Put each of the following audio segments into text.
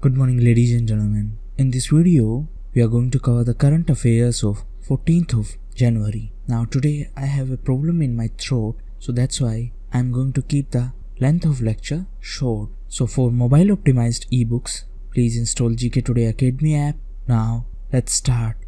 Good morning, ladies and gentlemen. In this video, we are going to cover the current affairs of 14th of January. Now today I have a problem in my throat, so that's why I'm going to keep the length of lecture short. So for mobile optimized ebooks, please install GKToday Academy app. Now let's start.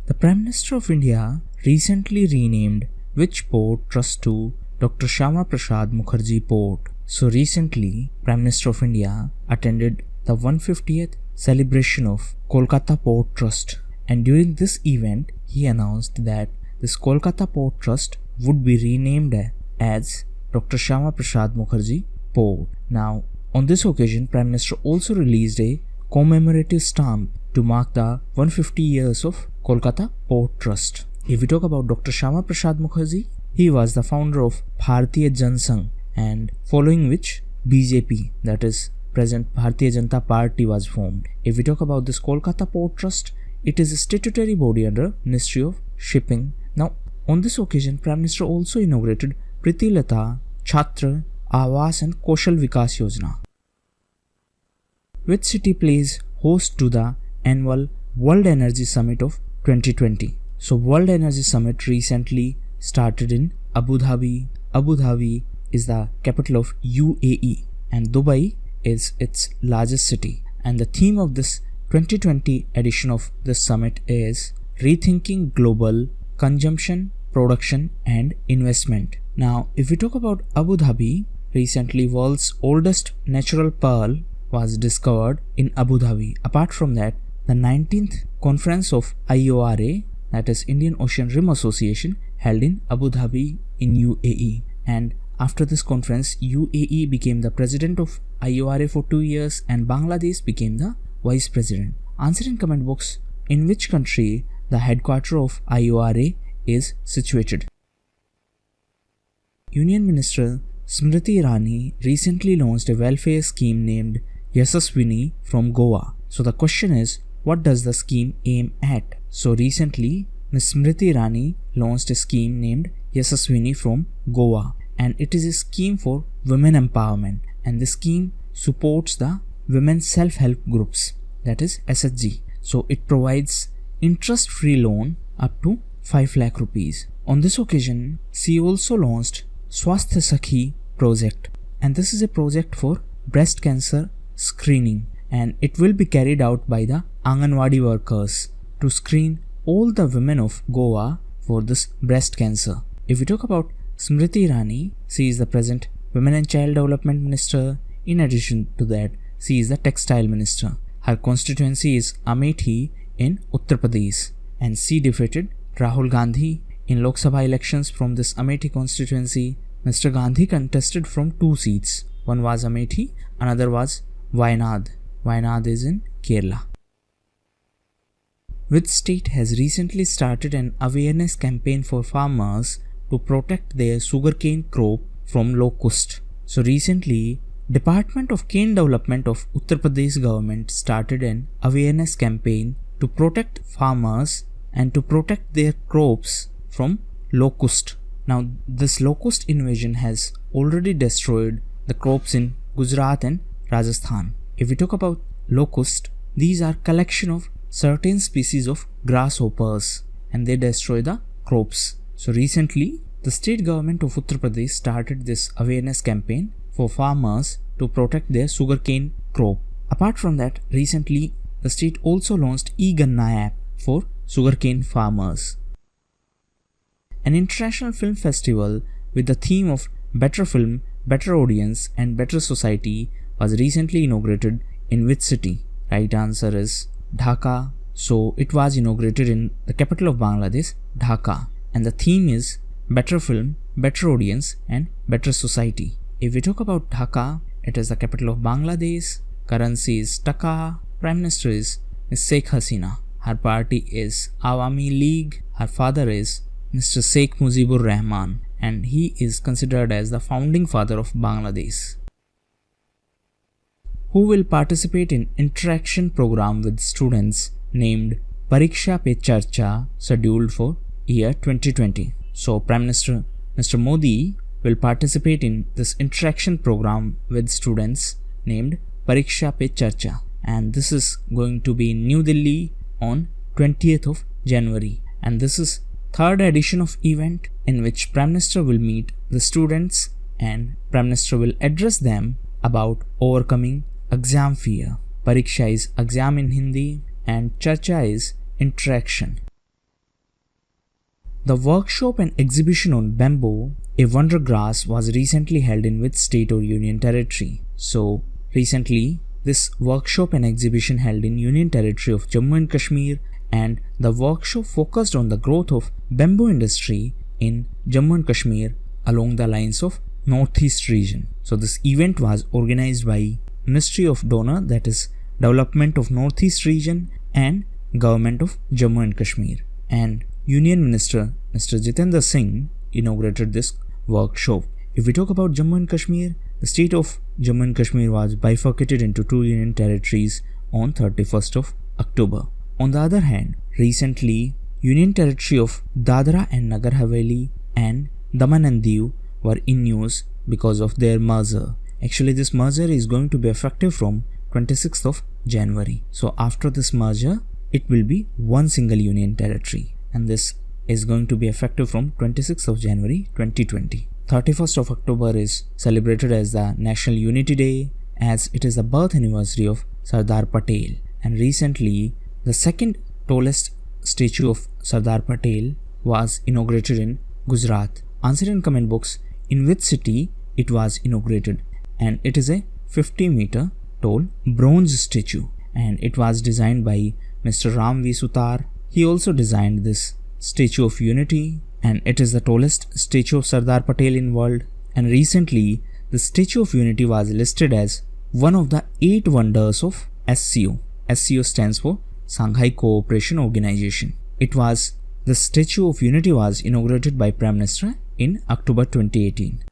The Prime Minister of India recently renamed which port trust to Dr. Shyama Prasad Mukherjee Port. So recently, Prime Minister of India attended the 150th celebration of Kolkata Port Trust, and during this event, he announced that this Kolkata Port Trust would be renamed as Dr. Shyama Prasad Mukherjee Port. Now, on this occasion, Prime Minister also released a commemorative stamp to mark the 150 years of Kolkata Port Trust. If we talk about Dr. Shyama Prasad Mukherjee, he was the founder of Bharatiya Jansangh, and following which BJP, that is present Bharatiya Janata Party, was formed. If we talk about this Kolkata Port Trust, it is a statutory body under Ministry of Shipping. Now, on this occasion, Prime Minister also inaugurated Priti Lata Chhatra Awas and Kaushal Vikas Yojana. Which city plays host to the annual World Energy Summit of 2020? So, World Energy Summit recently started in Abu Dhabi. Abu Dhabi is the capital of UAE and Dubai is its largest city. And the theme of this 2020 edition of this summit is Rethinking Global Consumption, Production and Investment. Now, if we talk about Abu Dhabi, recently world's oldest natural pearl was discovered in Abu Dhabi. Apart from that, the 19th conference of IORA, that is Indian Ocean Rim Association, held in Abu Dhabi in UAE. And after this conference, UAE became the president of IORA for 2 years and Bangladesh became the vice president. Answer in comment box in which country the headquarters of IORA is situated. Union Minister Smriti Irani recently launched a welfare scheme named Yashaswini from Goa. So the question is, what does the scheme aim at? So recently, Ms. Smriti Irani launched a scheme named Yashaswini from Goa, and it is a scheme for women empowerment, and the scheme supports the women self-help groups, that is SHG. So it provides interest-free loan up to 5 lakh rupees. On this occasion, she also launched Swasth Sakhi project, and this is a project for breast cancer screening, and it will be carried out by the Anganwadi workers to screen all the women of Goa for this breast cancer. If we talk about Smriti Irani, she is the present Women and Child Development Minister. In addition to that, she is the Textile Minister. Her constituency is Amethi in Uttar Pradesh, and she defeated Rahul Gandhi in Lok Sabha elections from this Amethi constituency. Mr. Gandhi contested from 2 seats. One was Amethi, another was Wayanad. Wayanad is in Kerala. Which state has recently started an awareness campaign for farmers to protect their sugarcane crop from locust? So recently, Department of Cane Development of Uttar Pradesh government started an awareness campaign to protect farmers and to protect their crops from locust. Now, this locust invasion has already destroyed the crops in Gujarat and Rajasthan. If we talk about locust, these are collection of certain species of grasshoppers and they destroy the crops. So recently, the state government of Uttar Pradesh started this awareness campaign for farmers to protect their sugarcane crop. Apart from that, recently the state also launched e-Ganna app for sugarcane farmers. An international film festival with the theme of Better Film, Better Audience and Better Society was recently inaugurated in which city? Right answer is Dhaka. So it was inaugurated in the capital of Bangladesh, Dhaka, and the theme is Better Film, Better Audience and Better Society. If we talk about Dhaka, it is the capital of Bangladesh. Currency is Taka. Prime Minister is Ms. Sheikh Hasina. Her party is Awami League. Her father is Mr. Sheikh Mujibur Rahman, and he is considered as the founding father of Bangladesh. Who will participate in interaction program with students named Pariksha Pe Charcha'scheduled for year 2020? So Prime Minister Mr. Modi will participate in this interaction program with students named Pariksha Pe Charcha, and this is going to be in New Delhi on 20th of January, and this is third edition of event in which Prime Minister will meet the students and Prime Minister will address them about overcoming exam fear. Pariksha is exam in Hindi and Charcha is interaction. The workshop and exhibition on bamboo, a wonder grass, was recently held in which state or union territory? So recently this workshop and exhibition held in Union Territory of Jammu and Kashmir, and the workshop focused on the growth of bamboo industry in Jammu and Kashmir along the lines of Northeast region. So this event was organized by Ministry of Donor, that is Development of Northeast region, and Government of Jammu and Kashmir, and Union Minister Mr. Jitendra Singh inaugurated this workshop. If we talk about Jammu and Kashmir, the state of Jammu and Kashmir was bifurcated into two union territories on 31st of October. On the other hand, recently Union Territory of Dadra and Nagar Haveli and Daman and Diu were in news because of their merger. Actually, this merger is going to be effective from 26th of January. So after this merger, it will be one single union territory, and this is going to be effective from 26th of January 2020. 31st of October is celebrated as the National Unity Day, as it is the birth anniversary of Sardar Patel, and recently the second tallest statue of Sardar Patel was inaugurated in Gujarat. Answer in comment box in which city it was inaugurated, and it is a 50-meter tall bronze statue, and it was designed by Mr. Ram V. Sutar. He also designed this Statue of Unity, and it is the tallest statue of Sardar Patel in world, and recently the Statue of Unity was listed as one of the 8 wonders of SCO. SCO stands for Shanghai Cooperation Organization. The Statue of Unity was inaugurated by Prime Minister in October 2018.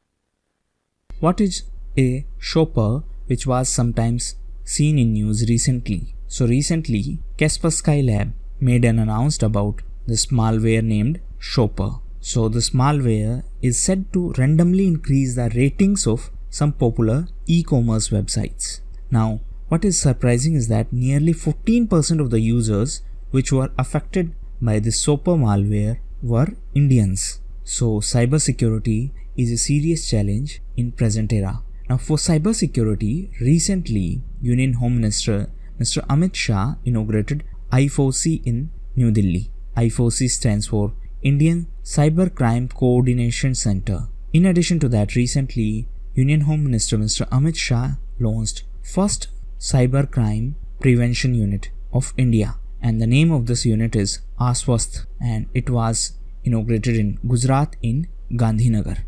What is a shopper which was sometimes seen in news recently? So recently, Kaspersky Lab made an announcement about this malware named Shopper. So this malware is said to randomly increase the ratings of some popular e-commerce websites. Now, what is surprising is that nearly 14% of the users which were affected by this Shopper malware were Indians. So cybersecurity is a serious challenge in present era. Now for cybersecurity, recently Union Home Minister Mr. Amit Shah inaugurated I4C in New Delhi. I4C stands for Indian Cyber Crime Coordination Center. In addition to that, recently Union Home Minister Mr. Amit Shah launched first Cyber Crime Prevention Unit of India, and the name of this unit is AASHVAST, and it was inaugurated in Gujarat in Gandhinagar.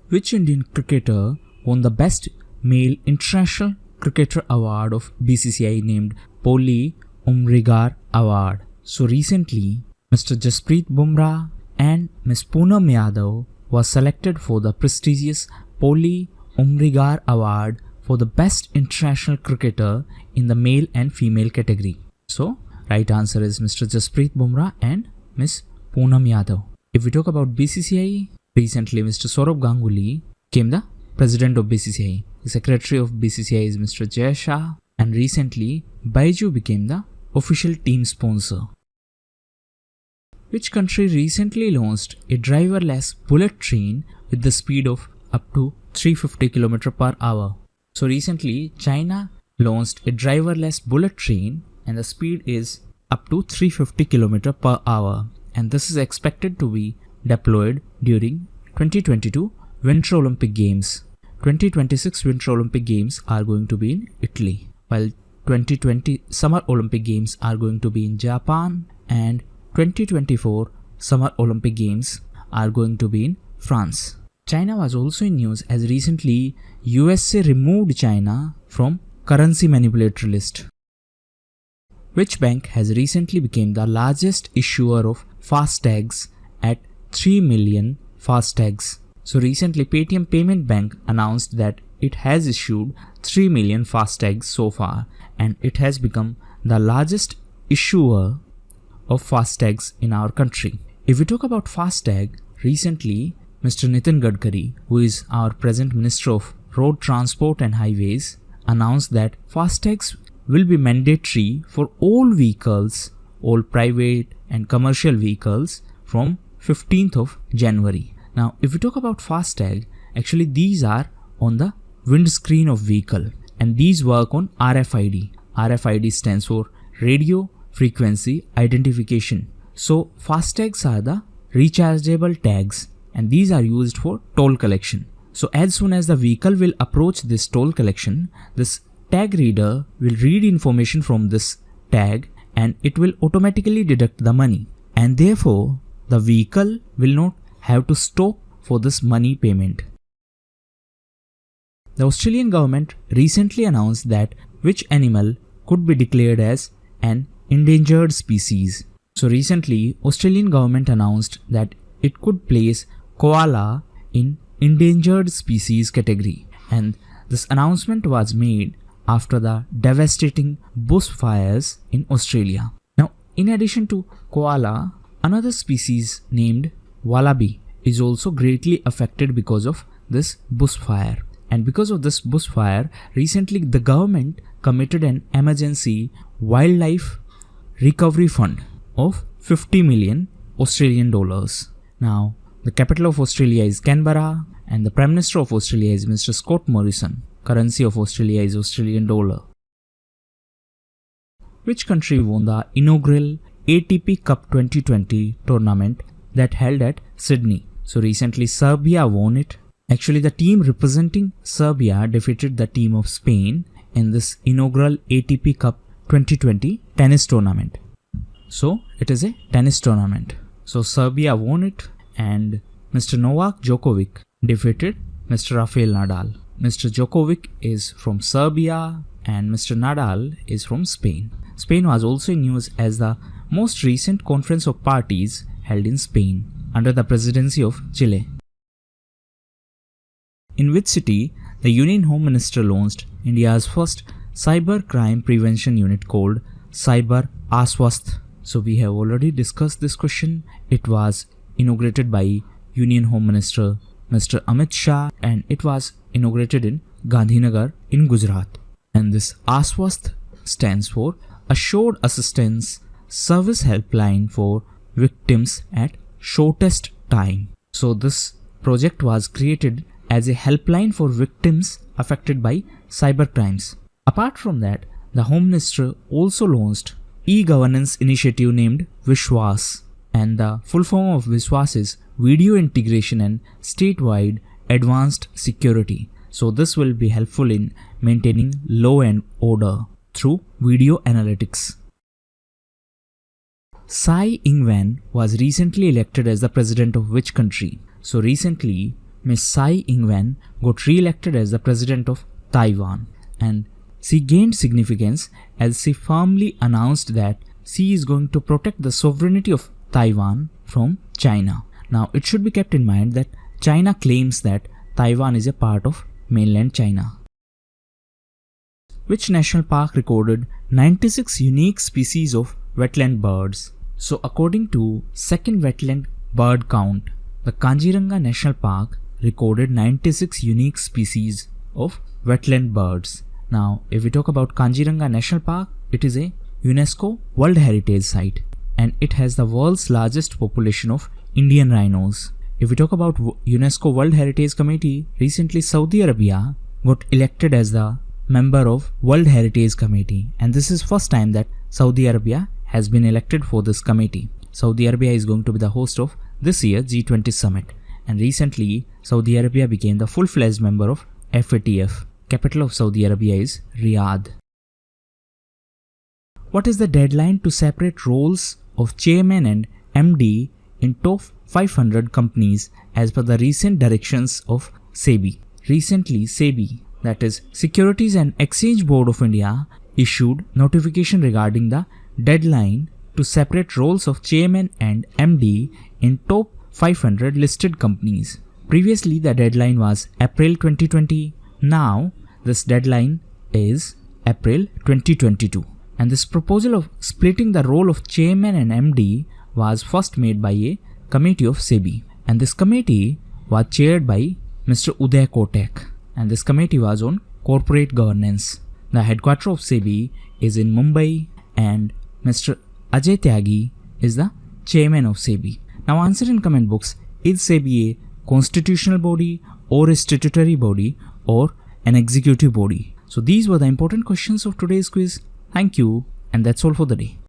Which Indian cricketer won the Best Male International Cricketer Award of BCCI named Polly Umrigar Award? So recently, Mr. Jasprit Bumrah and Ms. Poonam Yadav was selected for the prestigious Polly Umrigar Award for the Best International Cricketer in the male and female category. So, right answer is Mr. Jasprit Bumrah and Ms. Poonam Yadav. If we talk about BCCI, recently Mr. Saurabh Ganguly became the president of BCCI. The secretary of BCCI is Mr. Jay Shah, and recently Baiju became the official team sponsor. Which country recently launched a driverless bullet train with the speed of up to 350 km per hour? So recently China launched a driverless bullet train and the speed is up to 350 km per hour, and this is expected to be deployed during 2022 Winter Olympic Games. 2026 Winter Olympic Games are going to be in Italy, while 2020 Summer Olympic Games are going to be in Japan, and 2024 Summer Olympic Games are going to be in France. China was also in news as recently USA removed China from currency manipulator list. Which bank has recently become the largest issuer of FASTags at 3 million FASTags? So recently Paytm Payment Bank announced that it has issued 3 million FASTags so far, and it has become the largest issuer of FASTags in our country. If we talk about FASTag, recently Mr. Nitin Gadkari, who is our present Minister of Road Transport and Highways, announced that FASTags will be mandatory for all vehicles, all private and commercial vehicles from 15th of January. Now, if we talk about FASTag, actually these are on the windscreen of vehicle and these work on RFID. RFID stands for Radio Frequency Identification. So, FASTags are the rechargeable tags and these are used for toll collection. So, as soon as the vehicle will approach this toll collection, this tag reader will read information from this tag and it will automatically deduct the money, and therefore the vehicle will not have to stop for this money payment. The Australian government recently announced that which animal could be declared as an endangered species. So recently, Australian government announced that it could place koala in endangered species category, and this announcement was made after the devastating bushfires in Australia. Now, in addition to koala, another species named wallaby is also greatly affected because of this bushfire. And because of this bushfire, recently the government committed an emergency wildlife recovery fund of 50 million Australian dollars. Now, the capital of Australia is Canberra and the Prime Minister of Australia is Mr. Scott Morrison. Currency of Australia is Australian dollar. Which country won the inaugural ATP Cup 2020 tournament that held at Sydney? So recently Serbia won it. Actually, the team representing Serbia defeated the team of Spain in this inaugural ATP Cup 2020 tennis tournament. So it is a tennis tournament. So Serbia won it and Mr. Novak Djokovic defeated Mr. Rafael Nadal. Mr. Djokovic is from Serbia and Mr. Nadal is from Spain. Spain was also in news as the most recent conference of parties held in Spain under the presidency of Chile. In which city the Union Home Minister launched India's first cyber crime prevention unit called Cyber AASHVAST? So we have already discussed this question. It was inaugurated by Union Home Minister Mr. Amit Shah and it was inaugurated in Gandhinagar in Gujarat. And this AASHVAST stands for Assured Assistance Service Helpline for Victims at Shortest Time. So this project was created as a helpline for victims affected by cyber crimes. Apart from that, the Home Minister also launched e-governance initiative named Vishwas, and the full form of Vishwas is Video Integration and Statewide Advanced Security. So this will be helpful in maintaining law and order through video analytics. Ing-wen was recently elected as the president of which country? So recently, Ms. Ing-wen got re-elected as the president of Taiwan, and she gained significance as she firmly announced that she is going to protect the sovereignty of Taiwan from China. Now, it should be kept in mind that China claims that Taiwan is a part of mainland China. Which national park recorded 96 unique species of wetland birds? So, according to second wetland bird count, the Kaziranga National Park recorded 96 unique species of wetland birds. Now, if we talk about Kaziranga National Park, it is a UNESCO World Heritage Site and it has the world's largest population of Indian rhinos. If we talk about UNESCO World Heritage Committee, recently Saudi Arabia got elected as the member of World Heritage Committee, and this is first time that Saudi Arabia has been elected for this committee. Saudi Arabia is going to be the host of this year's G20 summit, and recently Saudi Arabia became the full-fledged member of FATF. Capital of Saudi Arabia is Riyadh. What is the deadline to separate roles of chairman and MD in top 500 companies as per the recent directions of SEBI? Recently, SEBI, that is Securities and Exchange Board of India, issued notification regarding the deadline to separate roles of chairman and MD in top 500 listed companies. Previously, the deadline was April 2020. Now, this deadline is April 2022. And this proposal of splitting the role of chairman and MD was first made by a committee of SEBI. And this committee was chaired by Mr. Uday Kotak. And this committee was on corporate governance. The headquarters of SEBI is in Mumbai and Mr. Ajay Tyagi is the chairman of SEBI. Now answer in comment box, is SEBI a constitutional body or a statutory body or an executive body? So these were the important questions of today's quiz. Thank you, and that's all for the day.